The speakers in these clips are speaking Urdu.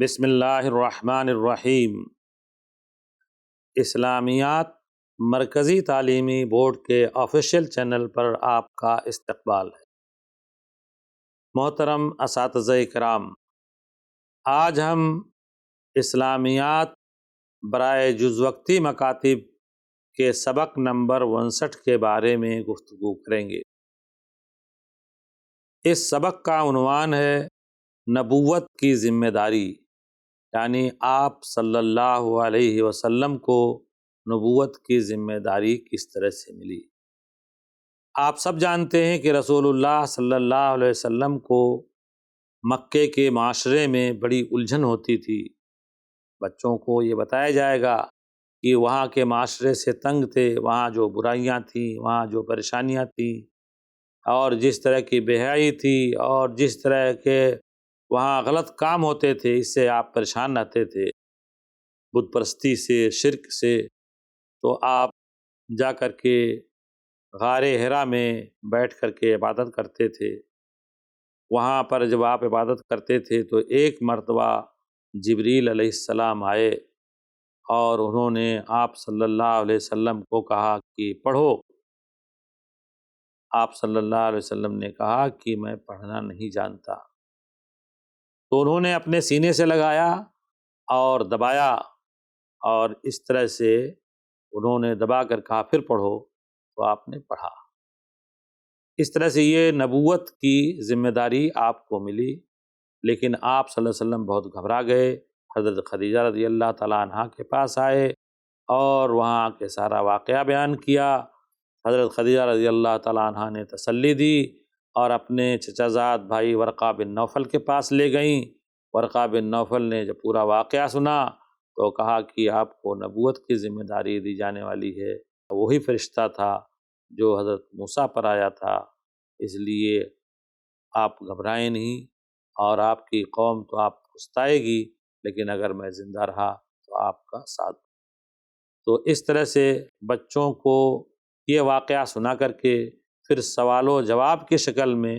بسم اللہ الرحمن الرحیم۔ اسلامیات مرکزی تعلیمی بورڈ کے آفیشیل چینل پر آپ کا استقبال ہے۔ محترم اساتذہ کرام، آج ہم اسلامیات برائے جز وقتی مکاتب کے سبق نمبر 59 کے بارے میں گفتگو کریں گے۔ اس سبق کا عنوان ہے نبوت کی ذمہ داری، یعنی آپ صلی اللہ علیہ وسلم کو نبوت کی ذمہ داری کس طرح سے ملی۔ آپ سب جانتے ہیں کہ رسول اللہ صلی اللہ علیہ وسلم کو مکے کے معاشرے میں بڑی الجھن ہوتی تھی۔ بچوں کو یہ بتایا جائے گا کہ وہاں کے معاشرے سے تنگ تھے، وہاں جو برائیاں تھیں، وہاں جو پریشانیاں تھیں، اور جس طرح کی بے حیائی تھی، اور جس طرح کے وہاں غلط کام ہوتے تھے، اس سے آپ پریشان رہتے تھے، بت پرستی سے، شرک سے۔ تو آپ جا کر کے غار حرا میں بیٹھ کر کے عبادت کرتے تھے۔ وہاں پر جب آپ عبادت کرتے تھے تو ایک مرتبہ جبریل علیہ السلام آئے اور انہوں نے آپ صلی اللہ علیہ وسلم کو کہا کہ پڑھو۔ آپ صلی اللہ علیہ وسلم نے کہا کہ میں پڑھنا نہیں جانتا۔ تو انہوں نے اپنے سینے سے لگایا اور دبایا، اور اس طرح سے انہوں نے دبا کر کہا پھر پڑھو، تو آپ نے پڑھا۔ اس طرح سے یہ نبوت کی ذمہ داری آپ کو ملی، لیکن آپ صلی اللہ علیہ وسلم بہت گھبرا گئے۔ حضرت خدیجہ رضی اللہ تعالیٰ عنہ کے پاس آئے اور وہاں کے سارا واقعہ بیان کیا۔ حضرت خدیجہ رضی اللہ تعالیٰ عنہ نے تسلی دی اور اپنے چچا زاد بھائی ورقہ بن نوفل کے پاس لے گئیں۔ ورقہ بن نوفل نے جب پورا واقعہ سنا تو کہا کہ آپ کو نبوت کی ذمہ داری دی جانے والی ہے۔ وہی فرشتہ تھا جو حضرت موسیٰ پر آیا تھا، اس لیے آپ گھبرائیں نہیں، اور آپ کی قوم تو آپ کو ستائے گی، لیکن اگر میں زندہ رہا تو آپ کا ساتھ۔ تو اس طرح سے بچوں کو یہ واقعہ سنا کر کے پھر سوال و جواب کی شکل میں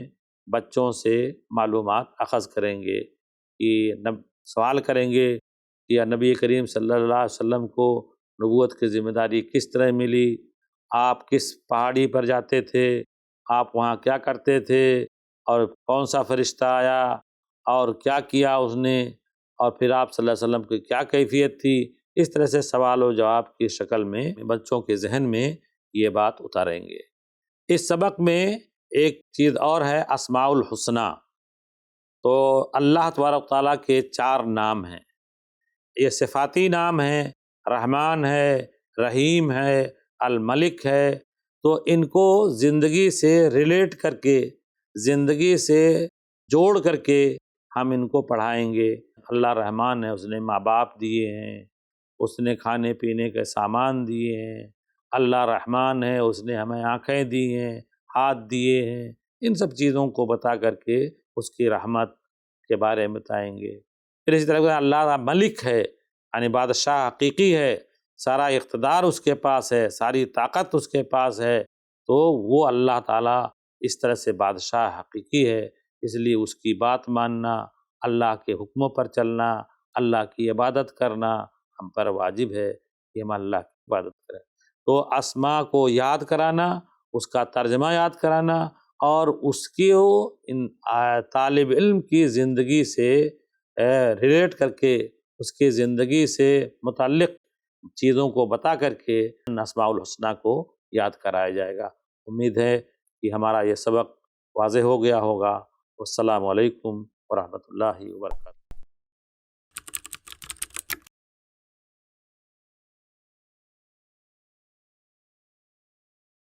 بچوں سے معلومات اخذ کریں گے، کہ سوال کریں گے کہ نبی کریم صلی اللہ علیہ وسلم کو نبوت کی ذمہ داری کس طرح ملی، آپ کس پہاڑی پر جاتے تھے، آپ وہاں کیا کرتے تھے، اور کون سا فرشتہ آیا اور کیا کیا اس نے، اور پھر آپ صلی اللہ علیہ وسلم کی کیا کیفیت تھی۔ اس طرح سے سوال و جواب کی شکل میں بچوں کے ذہن میں یہ بات اتاریں گے۔ اس سبق میں ایک چیز اور ہے، اسماء الحسنی۔ تو اللہ تبارک تعالیٰ کے 4 نام ہیں، یہ صفاتی نام ہیں، رحمان ہے، رحیم ہے، الملک ہے۔ تو ان کو زندگی سے ریلیٹ کر کے، زندگی سے جوڑ کر کے ہم ان کو پڑھائیں گے۔ اللہ رحمان ہے، اس نے ماں باپ دیے ہیں، اس نے کھانے پینے کے سامان دیے ہیں۔ اللہ رحمان ہے، اس نے ہمیں آنکھیں دی ہیں، ہاتھ دیے ہیں۔ ان سب چیزوں کو بتا کر کے اس کی رحمت کے بارے میں بتائیں گے۔ پھر اسی طرح اللہ ملک ہے، یعنی بادشاہ حقیقی ہے، سارا اقتدار اس کے پاس ہے، ساری طاقت اس کے پاس ہے۔ تو وہ اللہ تعالیٰ اس طرح سے بادشاہ حقیقی ہے، اس لیے اس کی بات ماننا، اللہ کے حکموں پر چلنا، اللہ کی عبادت کرنا ہم پر واجب ہے کہ ہم اللہ کی عبادت کریں۔ تو اسماء کو یاد کرانا، اس کا ترجمہ یاد کرانا، اور اس کی ان طالب علم کی زندگی سے ریلیٹ کر کے، اس کی زندگی سے متعلق چیزوں کو بتا کر کے اسماء الحسنی کو یاد کرایا جائے گا۔ امید ہے کہ ہمارا یہ سبق واضح ہو گیا ہوگا۔ والسلام علیکم ورحمۃ اللہ وبرکاتہ۔